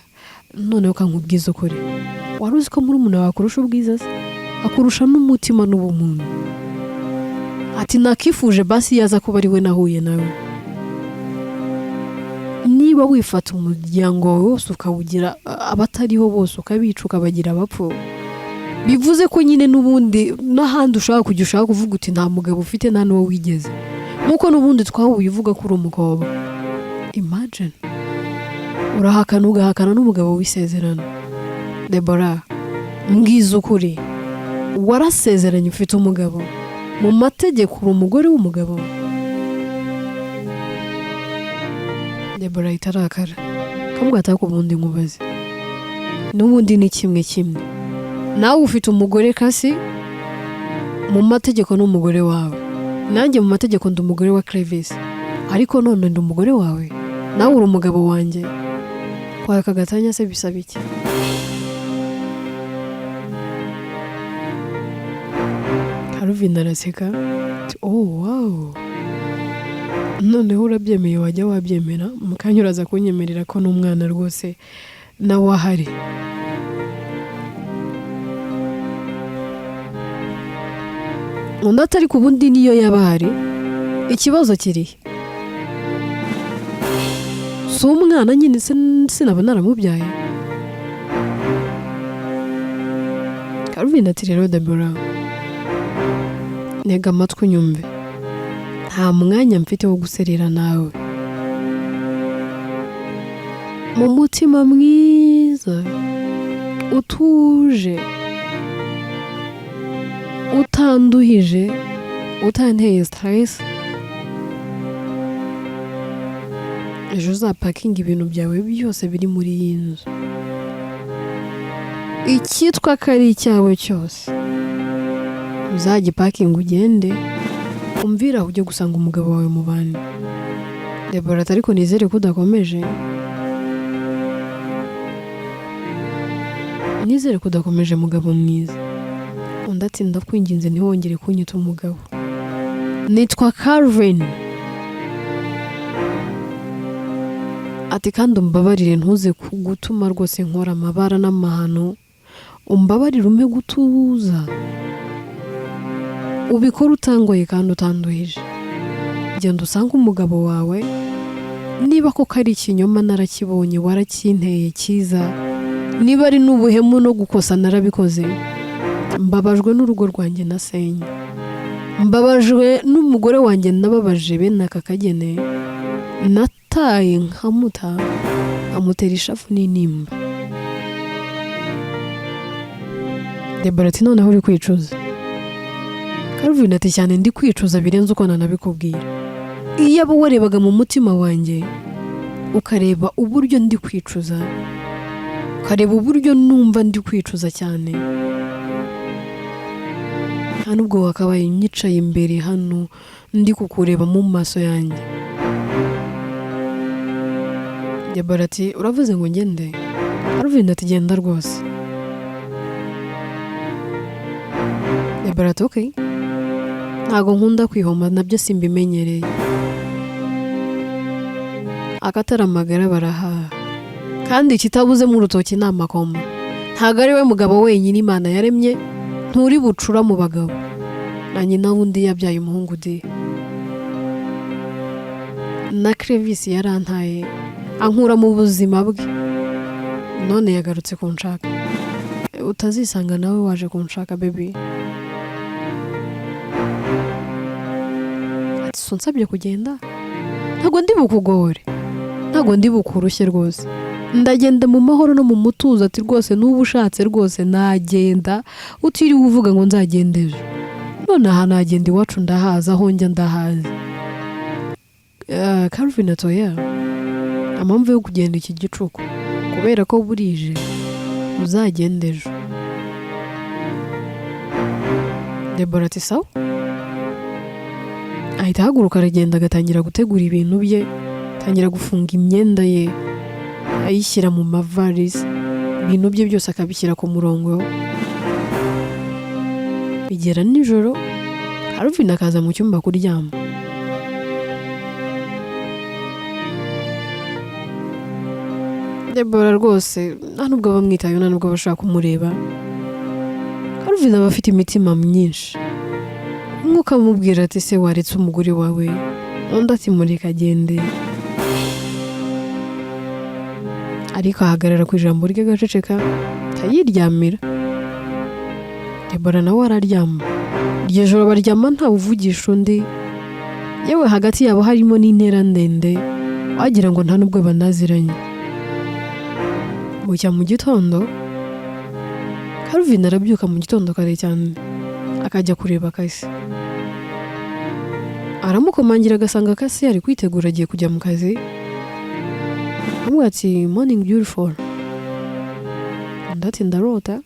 noneho ukankubwiza ukuri. Wari uzi ko murumuna wawe akurusha ubwiza se? Akurusha n'umutima n'ubumuntu. Ati nakifuje basi yaza kuba ari we nahuye nawe. Niba wifata umuryango wawe wose ukawugira abatariho bose ukabica ukabagira abapfu, bivuze ko nyine n'ubundi n'ahandi ushaka kujya ushaka kuvuga uti nta mugabo ufite nta n'uwo wigeze, nk'uko n'ubundi twahuye uvuga ko uri umukobwa. Imagine urahakana ugahakana n'umugabo w'isezerano. Debora mbwiza ukuri, warasezeranye ufite umugabo, mu mategeko uri umugore w'umugabo. Debora itarakara kamubwata ko ubundi nkubaze, n'ubundi ni kimwe kimwe. Nawe ufite umugore kasi mu mategeko n'umugore wawe, nanjye mu mategeko ndi umugore wa Clevis, ariko none ndi umugore wawe, nawe uri umugabo wanjye. Kwa kagatanya se bisaba iki? Alvin araseka. Oh wow, noneho urabyemeye wajya wabyemera, mukanya uraza kunyemerera ko n'umwana rwose nawe ahari. Undi atari ku bundi niyo yaba ahari, ikibazo kiri si umwana nyine sinaba naramubyaye. Alvin ati rero Debora ntega amatwi unyumve, nta mwanya mfite wo guserera nawe. Mu mutima mwiza utuje utanduhije utanteye stress, ejo uzapakinga ibintu byawe byose biri muri iyi nzu, icyitwa ko ari icyawe cyose uzagipakinga ugende, umvira ujye gusanga umugabo wawe mu bandi. Debora ariko nizere ko udakomeje, nizere ko udakomeje mugabo mwiza. Undi ati ndakwinginze ntiwongere kunyita umugabo, nitwa Calvin. Ati kandi umbabarire ntuze gutuma rwose nkora amabara n'amahano, umbabarire umpe gutuza, ubikora utangoye kandi utanduhije. Genda usanga umugabo wawe, niba koko ari ikinyoma narakibonye warakinteye cyiza, niba ari n'ubuhemu no gukosa narabikoze. Mbabajwe n'urugo rwanjye nasenye, mbabajwe n'umugore wanjye nababaje bene aka kagene, nataye nkamuta amutera ishafu n'inimba. Debora ati noneho uri kwicuza? Calvin ati cyane ndi kwicuza birenze uko nanabikubwira. Iyo abo warebaga mu mutima wanjye ukareba uburyo ndi kwicuza, ukareba uburyo numva ndi kwicuza cyane, nta nubwo wakabaye nyicaye imbere hano ndi kukureba mu maso yanjye. Debora ati uravuze ngo ngende? Calvin ati genda rwose. Debora ati okay, ntago nkunda kwihoma, nabyo simbimenyereye. Akataramagara barahaha, kandi kitabuze mu rutoki ni amakoma. Ntago ari we mugabo wenyine Imana yaremye, nturi bucura mu bagabo. Na nyina wundi yabyaye umuhungu de. Na Clevis yarantaye ankura mu buzima bwe, none yagarutse kunshaka. Utazisanga nawe waje kunshaka baby. Ati sunsabye kugenda? ntago ndi bukugore, ntago ndi bukurushye rwose, ndagenda mu mahoro no mu mutuzo. Ati rwose n'ubu ushatse rwose nagenda utiriwe uvuga ngo nzagenda ejo. None aha nagenda iwacu ndahaza, aho njya ndahazi. Calvin atoya amamvu yo kugenda iki gicuku kubera ko burije, uzagenda ejo. Debora ati sawa. Ahita ahaguruka aragenda agatangira gutegura ibintu bye, atangira gufunga imyenda ye ayishyira mu mavarisi, ibintu bye byose akabishyira ku murongo. Bigera nijoro Calvin akaza mu cyumba kuryama. Debora rwose nta nubwo bamwitayeho, nta nubwo bashaka kumureba. Calvin aba afite imitima myinshi. Umwuka amubwira ati se waretse umugore wawe, undi ati mureka agende. Ariko ahagarara ku ijambo rye agaceceka, atayiryamira. Debora nawe araryama. Iryo joro baryama ntawe uvugisha undi, yewe hagati yabo harimo n'intera ndende wagira ngo nta nubwo banaziranye. Bucya mu gitondo Calvin arabyuka mu gitondo kare cyane akajya kureba Kasi. Aramukomangira agasanga Kasi ari kwitegura agiye kujya mu kazi. Amubwira ati morning beautiful. Ndati ndarota.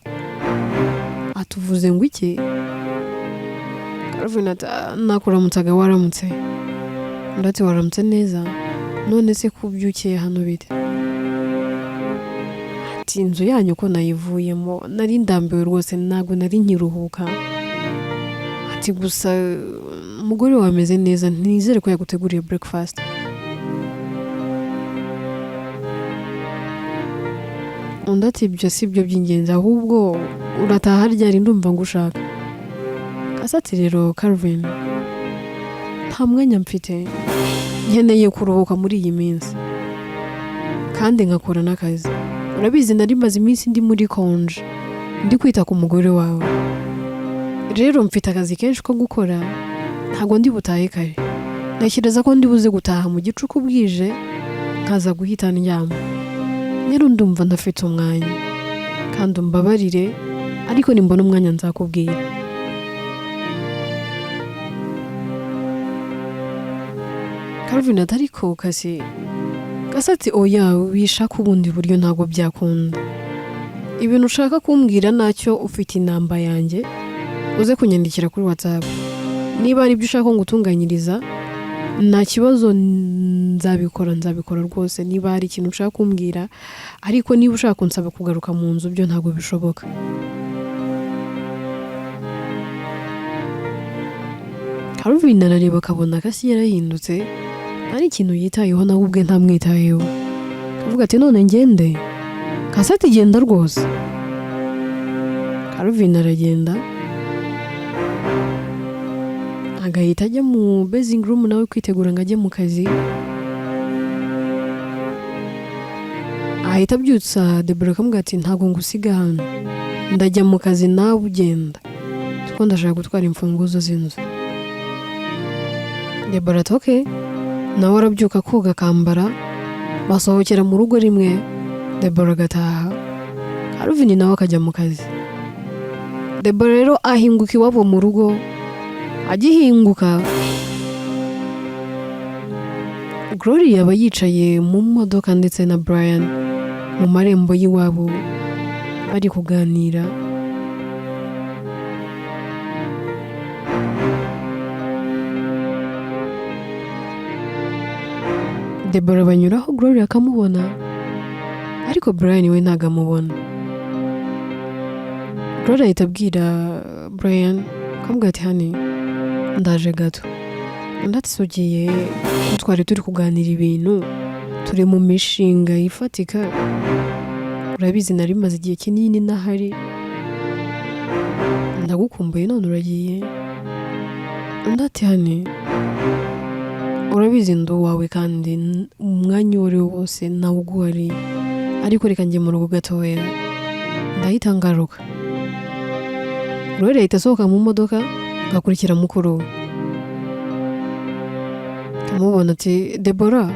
Atuvuze ngo iki? Calvin ati nakuramutsaga waramutse. Ndati waramutse neza, none se kubyukiye hano bite? Ati inzu yanyu ko nayivuyemo, nari ndambiwe rwose, ntago nari nkiruhuka. Ati gusa umugore wawe ameze neza, nizere ko yaguteguriye breakfast. Undi ati ibyo si byo by'ingenzi, ahubwo urataha ryari, ndumva ngushaka. Kasi ati rero Calvin, nta mwanya mfite, nkeneye kuruhuka muri iyi minsi kandi nkakora n'akazi. Urabizi nari maze iminsi ndi muri konje, ndi kwita ku mugore wawe. Rero mfite akazi kenshi ko gukora, ntago ndi butahe kare. Ntekereza ko ndi buze gutaha mu gicuku bwije, nkaza guhita ndyama. Rero ndumva ndafite umwanya, kandi umbabarire, ariko nimbona umwanya nzakubwira. Calvin atariko Kasi ati oya wishaka ubundi buryo ntago byakunda. Ibintu ushaka kumbwira nacyo ufite inamba yanjye, uze kunyandikira kuri WhatsApp. Niba ari ibyo ushaka ngo utunganyiriza, nta kibazo, nzabikora rwose. Niba hari ikintu ushaka kumbwira, ariko niba ushaka kunsaba kugaruka mu nzu, byo ntago bishoboka. Calvin arareba akabona Kasi yarahindutse, hari ikintu yitayeho nawe ubwe ntamwitayeho. Avuga ati none ngende? Kasi ati genda rwose. Calvin aragenda agahita ajya mu basing room nawe kwitegura ngo ajye mu kazi. Ahita abyutsa Debora akamubwira ati ntago ngusiga hano, ndajya mu kazi nawe ugenda, kuko ndashaka gutwara imfunguzo z'inzu. Debora ati okay. Nawe arabyuka koga akambara, basohokera mu rugo rimwe. Debora agataha, Calvin nawe akajya mu kazi. Debora rero ahinguka iwabo mu rugo. Agihinguka Gloria aba yicaye mu modoka ndetse na Brian mu marembo y'iwabo bari kuganira. Debora banyuraho Gloria akamubona, ariko Brian we ntago amubona. Gloria ahita abwira Brian akamubwira ati hani ndaje gato. Ndati ugiye, twari turi kuganira ibintu, turi mu mishinga ifatika, urabizi nari maze igihe kinini nahari, ndagukumbuye none uragiye. Ndati hani urabizi ndo wawe kandi umwanya wari wose nawe uguhari, ariko reka njye mu rugo gatoya ndahita ngaruka. Gloria ahita asohoka mu modoka agakurikira mukuru we. amubona ati Debora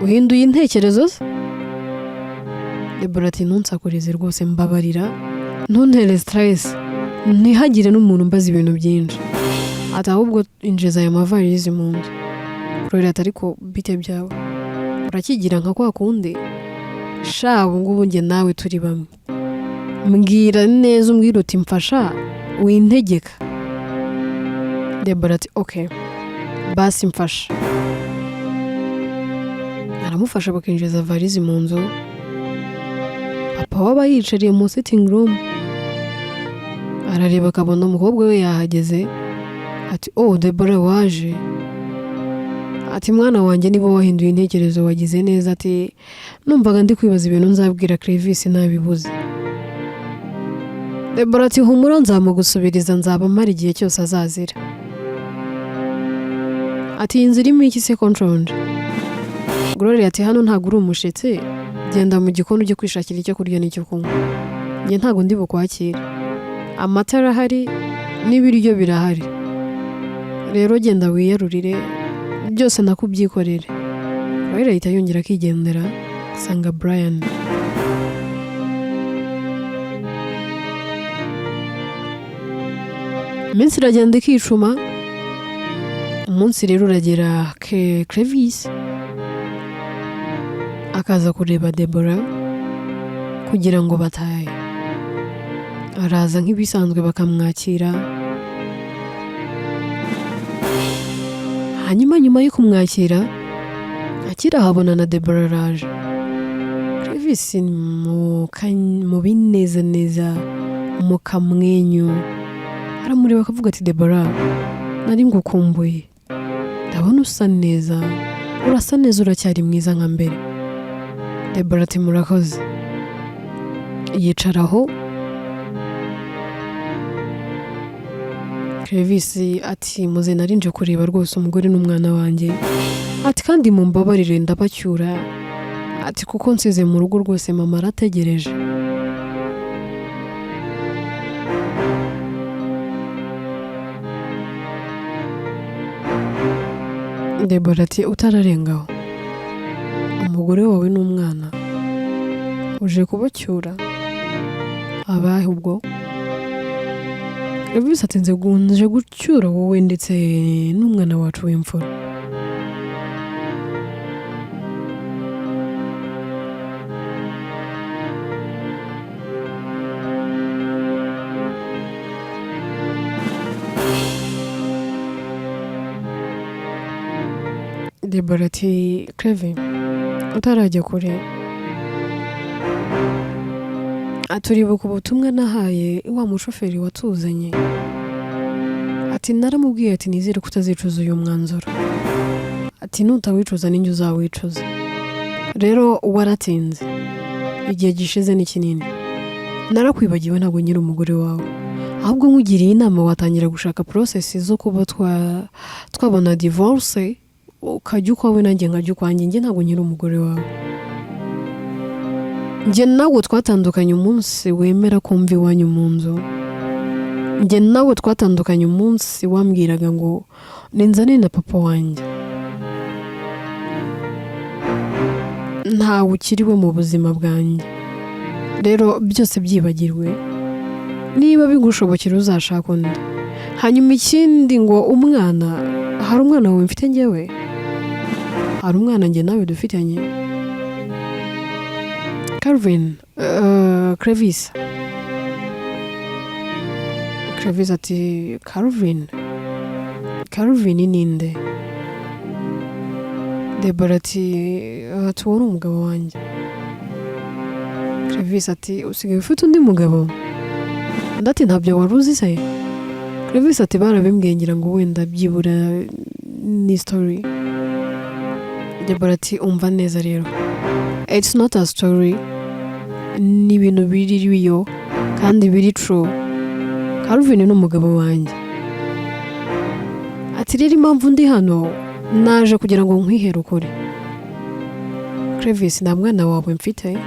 uhinduye intekerezo se? Debora ati ntunsakurize rwose mbabarira ntuntere stress ntihagire n'umuntu mbaza ibintu byinshi ati ahubwo injiza aya mavarizi mu nzu. Kurera ati ariko bite byawe urakigira nka kwa kundi sha ubu ngubu njye nawe turi bamwe mbwira neza umbwira uti mfasha wintegeka. Debora ati okay basi mfasha. Aramufasha bakinjiza varizi mu nzu. Papa waba yicariye mu sitting room arareba akabona umukobwa we yahageze ati oh Debora waje. Ati mwana wanjye niba wahinduye intekerezo wagize neza. Ati numvaga ndi kwibaza ibintu nzabwira Clevis nabibuze. Debora ati humura nzamugusubiriza nzaba mara igihe cyose azazira. Ati inzira irimo iki se control. Gloria ati hano ntago uri umushitsi genda mu gikoni ujye kwishakira icyo kurya n'icyo kunywa njye ntago ndi bukwakira amatara hari n'ibiryo birahari rero genda wiyarurire byose nakubyikorere. Gloria ahita yongera akigendera sanga Brian. Iminsi iragenda ikicuma. Umunsi rero uragera Clevis akaza kureba Debora kugira ngo batahe. Araza nk'ibisanzwe bakamwakira. Hanyuma nyuma yo kumwakira akira habona na Debora araje. Clevis mu bineza neza mu kamwenyu aramureba akavuga ati Debora nari ngukumbuye ndabona usa neza urasa neza uracyari mwiza nka mbere. Debora ati murakoze. Yicaraho. Clevis ati muze narinje kureba rwose umugore n'umwana wanjye ati kandi mumbabarire ndabacyura ati kuko nsize mu rugo rwose mama arategereje. Debora ati utararengaho umugore wawe n'umwana uje kubacyura abahe ubwo? Clevis ati nje gucyura wowe ndetse n'umwana wacu w'imfura. Debora ati Clevis utarajya kure aturibuka ubutumwa nahaye wa mushoferi watuzanye ati naramubwiye ati nizere kutazicuza uyu mwanzuro ati nutawicuza ninjye uzawicuza rero waratinze igihe gishize ni kinini narakwibagiwe ntabwo nyiri umugore wawe ahubwo nkugiriye inama watangira gushaka process zo kuba twabona divorce ukajya ukwawe nanjye nkajya ukwanjye njye ntabwo nyiri umugore wawe njye nawe twatandukanye umunsi wemera kumva iwanyu mu nzu njye nawe twatandukanye umunsi wambwiraga ngo ninzane na papa wanjye ntawe ukiriwe mu buzima bwanjye rero byose byibagirwe niba bigushobokera uzashaka undi hanyuma ikindi ngo umwana hari umwana wawe mfite njyewe hari umwana njye nawe dufitanye Clevis ati Calvin ninde? Debora ati tuwari umugabo wanjye. Clevis ati usigaye ufite undi mugabo? Ndati ntabyo wari uzi se? Clevis ati barabimbwiye ngira ngo wenda byibura ni story. Debora ati umva neza rero, it's not a story, ni ibintu biri real kandi biri true. Calvin ni umugabo wanjye. Ati rero impamvu ndi hano naje kugira ngo nkwihere ukuri. Clevis nta mwana wawe mfite?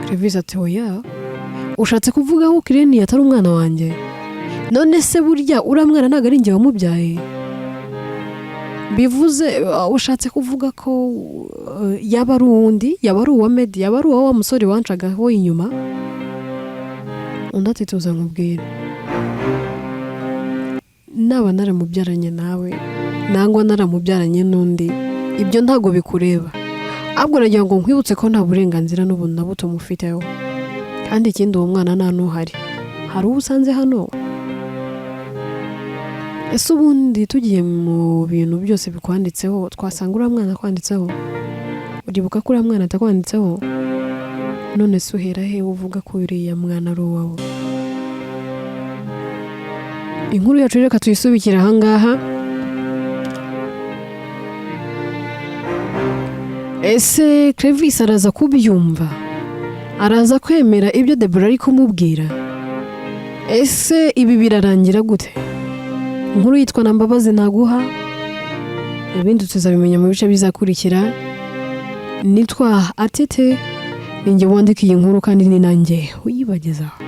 Clevis ati oya. Ushatse kuvuga ko Kireni atari umwana wanjye? None se burya uramwana ntago ari njye wamubyaye? bivuze ushatse kuvuga ko yaba ari uwundi, yaba ari uwa Medi, yaba ari uwa musore wancagaho inyuma. Undi ati tuza nkubwire, naba naramubyaranye nawe nangwa naramubyaranye n'undi, ibyo ntago bikureba. Ahubwo nagira ngo nkwibutse ko nta burenganzira n'ubuntu na buto mufiteho. Kandi ikindi uwo mwana nta n'uhari. Hari uwo usanze hano? Ese ubundi tugiye mu bintu byose bikwanditseho, twasanga uriya mwana akwanditseho? Uribuka ko uriya mwana atakwanditseho? None se uhera he uvuga ko uriya mwana ari uwawe? Inkuru yacu reka tuyisubikira ahangaha. Ese Clevis araza kubyumva? Araza kwemera ibyo Deborah ari kumubwira? Ese ibi birarangira gute? Inkuru yitwa na mbabazi naguha. Ibindi tuzabimenya mu bice bizakurikira. Nitwa Atete, ninjye wandikiye inkuru kandi ni nanjye uyibagezaho.